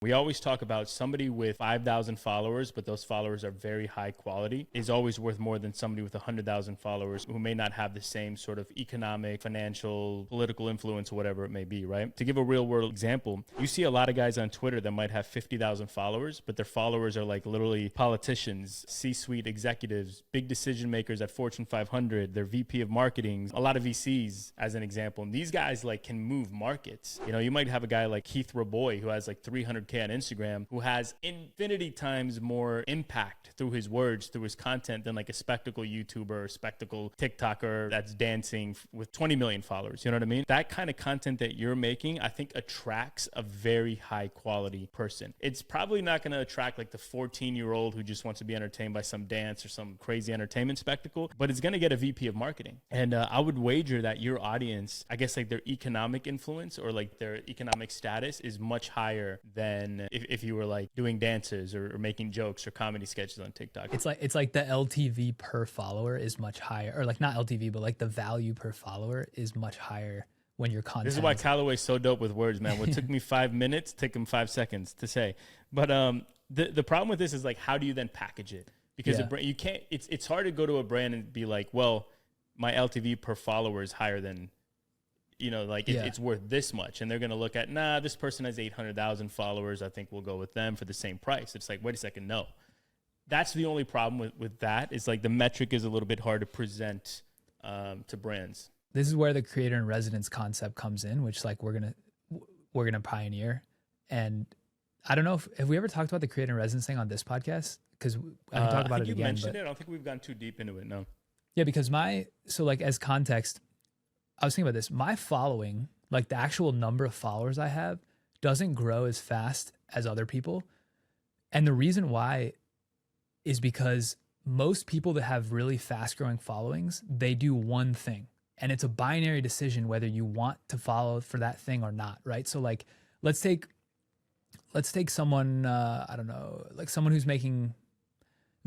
We always talk about somebody with 5,000 followers, but those followers are very high quality, is always worth more than somebody with 100,000 followers who may not have the same sort of economic, financial, political influence, or whatever it may be, right? To give a real world example, you see a lot of guys on Twitter that might have 50,000 followers, but their followers are like literally politicians, C-suite executives, big decision makers at Fortune 500, their VP of marketing, a lot of VCs as an example. And these guys like can move markets. You know, you might have a guy like Keith Raboy who has like 300K on Instagram, who has infinity times more impact through his words, through his content than like a spectacle YouTuber or spectacle TikToker that's dancing with 20 million followers. You know what I mean? That kind of content that you're making, I think attracts a very high quality person. It's probably not going to attract like the 14-year-old who just wants to be entertained by some dance or some crazy entertainment spectacle, but it's going to get a VP of marketing. And I would wager that your audience, I guess like their economic influence or like their economic status is much higher than if you were like doing dances or making jokes or comedy sketches on TikTok. It's like the LTV per follower is much higher, or like not LTV, but like the value per follower is much higher when your content. This is why Kallaway's so dope with words, man. What took me 5 minutes, took him 5 seconds to say. But the problem with this is like, how do you then package it? Because a brand, you can't. It's hard to go to a brand and be like, well, my LTV per follower is higher than, you know, like it's worth this much. And they're going to look at, nah, this person has 800,000 followers. I think we'll go with them for the same price. It's like, wait a second. No, that's the only problem with that. Is like the metric is a little bit hard to present to brands. This is where the creator in residence concept comes in, which like we're going to pioneer. And I don't know have we ever talked about the creator in residence thing on this podcast? Because I can talk about it again. You mentioned it. I don't think we've gone too deep into it. No. Yeah, because so like as context, I was thinking about this. My following, like the actual number of followers I have, doesn't grow as fast as other people. And the reason why is because most people that have really fast growing followings, they do one thing. And it's a binary decision whether you want to follow for that thing or not, right? So like, let's take someone, I don't know, like someone who's making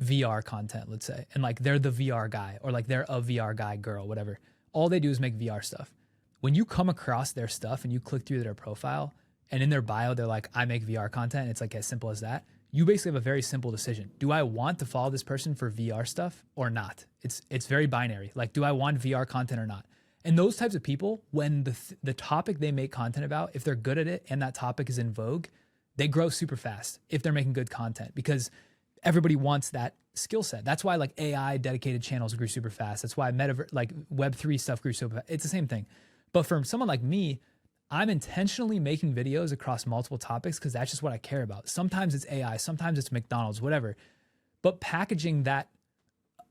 VR content, let's say, and like they're the VR guy or like they're a VR guy, girl, whatever. All they do is make VR stuff. When you come across their stuff and you click through their profile and in their bio, they're like, I make VR content. It's like as simple as that. You basically have a very simple decision. Do I want to follow this person for VR stuff or not? It's very binary. Like, do I want VR content or not? And those types of people, when the topic they make content about, if they're good at it and that topic is in vogue, they grow super fast if they're making good content because everybody wants that skill set. That's why like AI dedicated channels grew super fast. That's why like Web3 stuff grew super fast. It's the same thing. But for someone like me, I'm intentionally making videos across multiple topics because that's just what I care about. Sometimes it's AI, sometimes it's McDonald's, whatever. But packaging that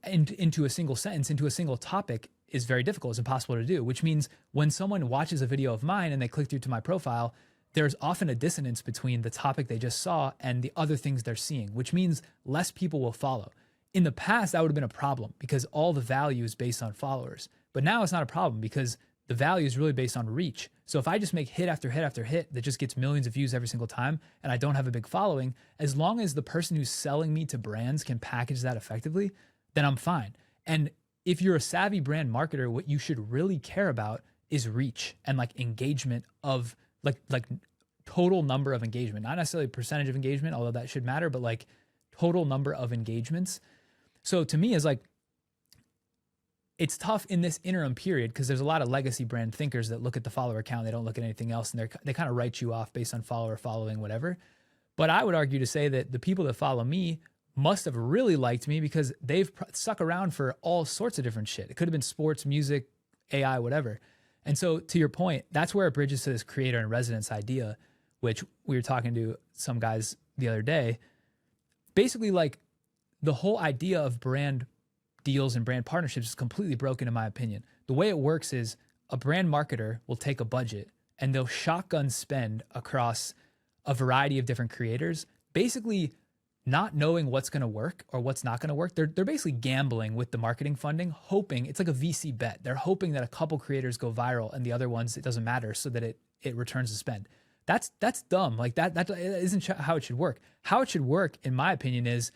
into a single sentence, into a single topic is very difficult. It's impossible to do, which means when someone watches a video of mine and they click through to my profile, there's often a dissonance between the topic they just saw and the other things they're seeing, which means less people will follow. In the past, that would have been a problem because all the value is based on followers. But now it's not a problem because the value is really based on reach. So if I just make hit after hit after hit that just gets millions of views every single time and I don't have a big following, as long as the person who's selling me to brands can package that effectively, then I'm fine. And if you're a savvy brand marketer, what you should really care about is reach and like engagement of like total number of engagement, not necessarily percentage of engagement, although that should matter, but like total number of engagements. So to me is like, it's tough in this interim period because there's a lot of legacy brand thinkers that look at the follower count. They don't look at anything else. And they kind of write you off based on follower following, whatever. But I would argue to say that the people that follow me must have really liked me because they've stuck around for all sorts of different shit. It could have been sports, music, AI, whatever. And so to your point, that's where it bridges to this creator in residence idea, which we were talking to some guys the other day. Basically, like the whole idea of brand deals and brand partnerships is completely broken in my opinion. The way it works is a brand marketer will take a budget and they'll shotgun spend across a variety of different creators, basically not knowing what's going to work or what's not going to work. They're basically gambling with the marketing funding, hoping it's like a VC bet. They're hoping that a couple creators go viral and the other ones, it doesn't matter so that it returns the spend. That's dumb. Like that isn't how it should work. How it should work, in my opinion, is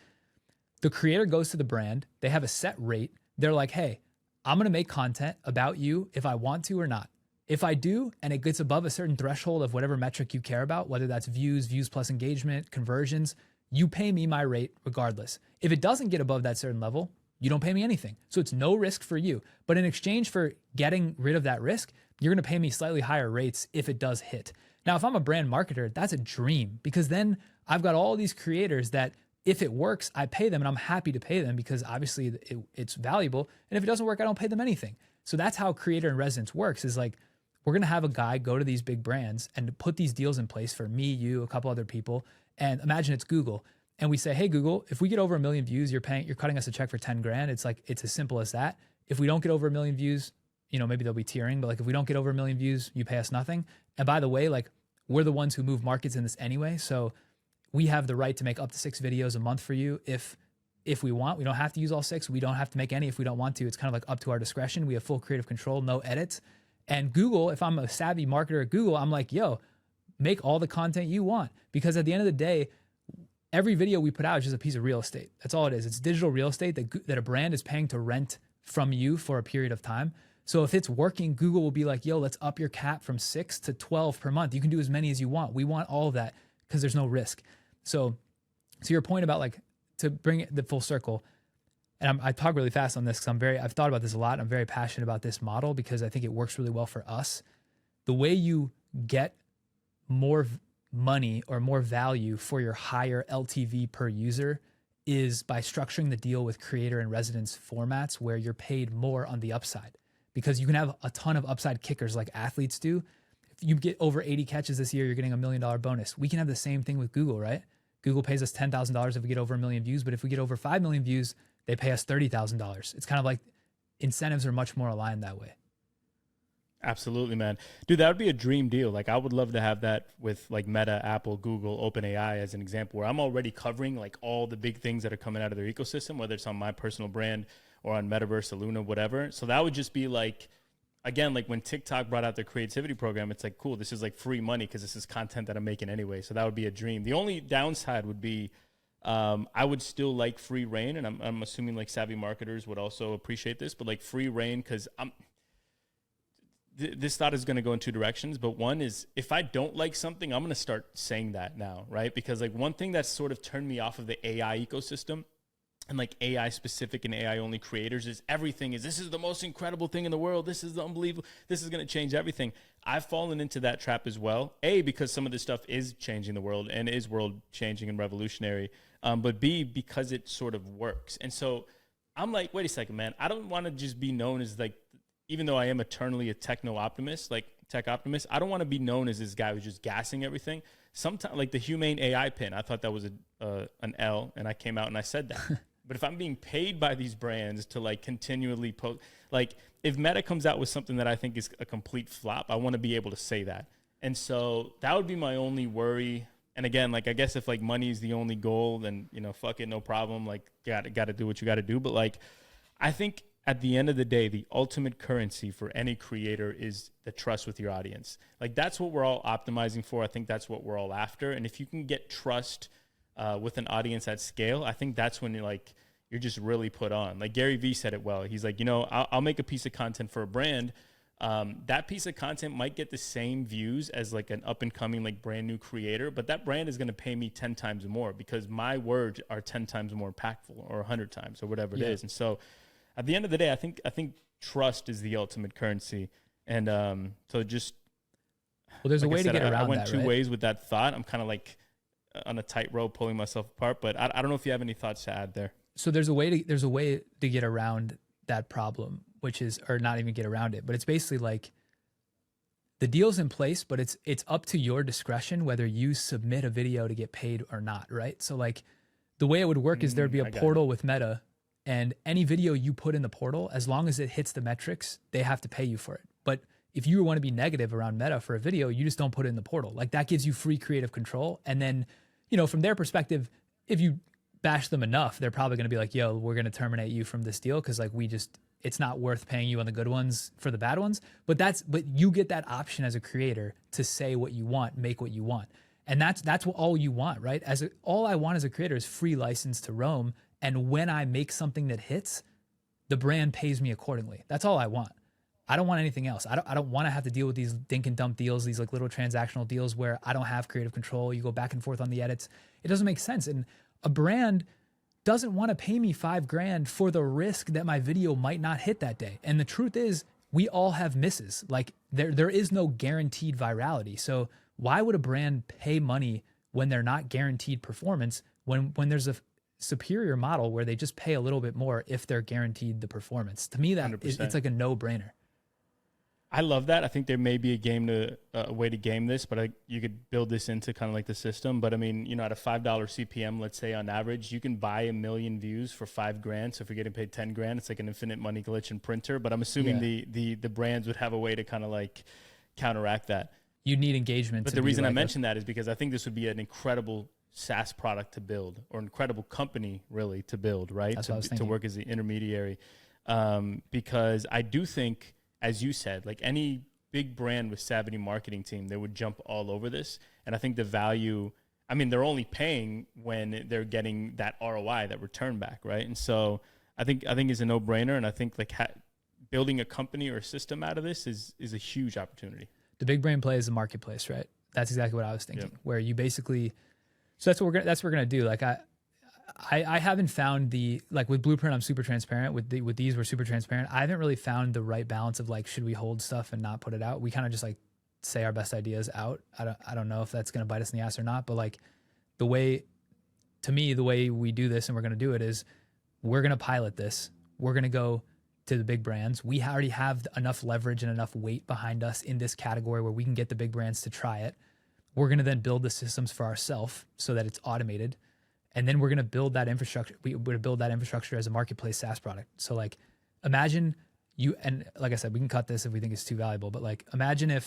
the creator goes to the brand. They have a set rate. They're like, hey, I'm going to make content about you if I want to or not. If I do, and it gets above a certain threshold of whatever metric you care about, whether that's views, views plus engagement, conversions, you pay me my rate regardless. If it doesn't get above that certain level, you don't pay me anything. So it's no risk for you. But in exchange for getting rid of that risk, you're going to pay me slightly higher rates if it does hit. Now, if I'm a brand marketer, that's a dream, because then I've got all these creators that if it works, I pay them, and I'm happy to pay them because obviously it's valuable. And if it doesn't work, I don't pay them anything. So that's how creator in residence works, is like, we're going to have a guy go to these big brands and put these deals in place for me, you, a couple other people. And imagine it's Google. And we say, hey, Google, if we get over 1 million views, you're cutting us a check for 10 grand. It's like, it's as simple as that. If we don't get over 1 million views, maybe they'll be tiering, but like, if we don't get over 1 million views, you pay us nothing. And by the way, like, we're the ones who move markets in this anyway. So we have the right to make up to 6 videos a month for you if we want. We don't have to use all 6. We don't have to make any if we don't want to. It's kind of like up to our discretion. We have full creative control, no edits. And Google, if I'm a savvy marketer at Google, I'm like, yo, make all the content you want. Because at the end of the day, every video we put out is just a piece of real estate. That's all it is. It's digital real estate that a brand is paying to rent from you for a period of time. So if it's working, Google will be like, yo, let's up your cap from 6 to 12 per month. You can do as many as you want. We want all of that because there's no risk. So to your point about like, to bring it the full circle, and I talk really fast on this because I've thought about this a lot. I'm very passionate about this model because I think it works really well for us. The way you get more money or more value for your higher LTV per user is by structuring the deal with creator and residence formats where you're paid more on the upside, because you can have a ton of upside kickers like athletes do. If you get over 80 catches this year, you're getting $1 million bonus. We can have the same thing with Google, right? Google pays us $10,000 if we get over 1 million views, but if we get over 5 million views, they pay us $30,000. It's kind of like incentives are much more aligned that way. Absolutely, man. Dude, that would be a dream deal. Like, I would love to have that with like Meta, Apple, Google, OpenAI as an example, where I'm already covering like all the big things that are coming out of their ecosystem, whether it's on my personal brand or on Metaverse, Luna, whatever. So that would just be like, again, like when TikTok brought out their creativity program, it's like, cool, this is like free money because this is content that I'm making anyway. So that would be a dream. The only downside would be I would still like free reign, and I'm assuming like savvy marketers would also appreciate this, but like free reign, because this thought is going to go in 2 directions. But one is, if I don't like something, I'm going to start saying that now, right? Because like one thing that's sort of turned me off of the AI ecosystem and like AI specific and AI only creators is this is the most incredible thing in the world. This is unbelievable. This is going to change everything. I've fallen into that trap as well. A, because some of this stuff is changing the world and is world changing and revolutionary. But B, because it sort of works. And so I'm like, wait a second, man. I don't want to just be known as like, even though I am eternally a techno optimist, like tech optimist, I don't want to be known as this guy who's just gassing everything. Sometimes, like the humane AI pin, I thought that was an L, and I came out and I said that. But if I'm being paid by these brands to like continually post, like if Meta comes out with something that I think is a complete flop, I want to be able to say that. And so that would be my only worry. And again, like, I guess if like money is the only goal, then, fuck it, no problem. Like, got to do what you got to do. But like, I think at the end of the day, the ultimate currency for any creator is the trust with your audience. Like, that's what we're all optimizing for. I think that's what we're all after. And if you can get trust with an audience at scale, I think that's when you're just really put on. Like Gary Vee said it well. He's like, I'll make a piece of content for a brand. That piece of content might get the same views as like an up and coming, like brand new creator, but that brand is going to pay me 10 times more because my words are 10 times more impactful, or 100 times, or whatever it is. And so at the end of the day, I think trust is the ultimate currency. And so just, well, there's a way to get around that. I went two ways with that thought. I'm kind of like on a tightrope pulling myself apart, but I don't know if you have any thoughts to add there. So there's a way to get around that problem, which is, or not even get around it, but it's basically like the deal's in place, but it's up to your discretion whether you submit a video to get paid or not, right? So like the way it would work is there'd be a portal with Meta, and any video you put in the portal, as long as it hits the metrics, they have to pay you for it. But if you want to be negative around Meta for a video, you just don't put it in the portal. Like that gives you free creative control. And then, from their perspective, if you bash them enough, they're probably going to be like, yo, we're going to terminate you from this deal because like it's not worth paying you on the good ones for the bad ones. But you get that option as a creator to say what you want, make what you want. And that's what all you want, right? All I want as a creator is free license to roam. And when I make something that hits, the brand pays me accordingly. That's all I want. I don't want anything else. I don't want to have to deal with these dink and dump deals, these like little transactional deals where I don't have creative control. You go back and forth on the edits. It doesn't make sense. And a brand doesn't want to pay me $5,000 for the risk that my video might not hit that day. And the truth is, we all have misses. Like there is no guaranteed virality. So why would a brand pay money when they're not guaranteed performance when there's a superior model where they just pay a little bit more if they're guaranteed the performance? To me, it's like a no-brainer. I love that. I think there may be a way to game this, but you could build this into kind of like the system. But I mean, you know, at a $5 CPM, let's say on average, you can buy 1 million views for $5,000. So if you're getting paid $10,000, it's like an infinite money glitch in Printer. But I'm assuming the brands would have a way to kind of like counteract that. You need engagement. But the reason I mentioned that is because I think this would be an incredible SaaS product to build, or incredible company really to build, right? That's what I was thinking. To work as the intermediary. Because I do think, as you said, like any big brand with savvy marketing team, they would jump all over this. And I think the value, I mean, they're only paying when they're getting that ROI, that return back, right? And so I think it's a no-brainer. And I think like building a company or a system out of this is a huge opportunity. The big brain play is the marketplace, right? That's exactly what I was thinking. Yep. Where you basically, so that's what we're gonna do. Like I haven't found like with Blueprint, I'm super transparent. With these, we're super transparent. I haven't really found the right balance of like, should we hold stuff and not put it out? We kind of just like say our best ideas out. I don't know if that's going to bite us in the ass or not, but like the way we do this and we're going to do it is we're going to pilot this. We're going to go to the big brands. We already have enough leverage and enough weight behind us in this category where we can get the big brands to try it. We're going to then build the systems for ourselves so that it's automated. And then we're going to build that infrastructure. We're going to build that infrastructure as a marketplace SaaS product. So like, imagine you, and like I said, we can cut this if we think it's too valuable, but like, imagine you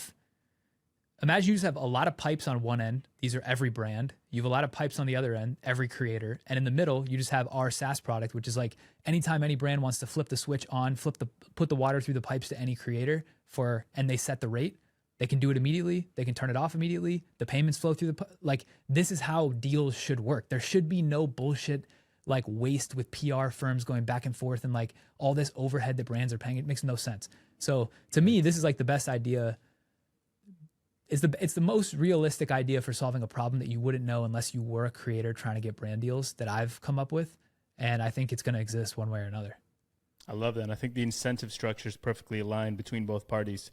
just have a lot of pipes on one end. These are every brand. You have a lot of pipes on the other end, every creator. And in the middle, you just have our SaaS product, which is like anytime any brand wants to flip the switch on, put the water through the pipes to any creator and they set the rate, they can do it immediately. They can turn it off immediately. The payments flow through like, this is how deals should work. There should be no bullshit like waste with PR firms going back and forth and like all this overhead that brands are paying. It makes no sense. So to me, this is like the best idea. It's the most realistic idea for solving a problem that you wouldn't know unless you were a creator trying to get brand deals that I've come up with. And I think it's going to exist one way or another. I love that. And I think the incentive structure is perfectly aligned between both parties.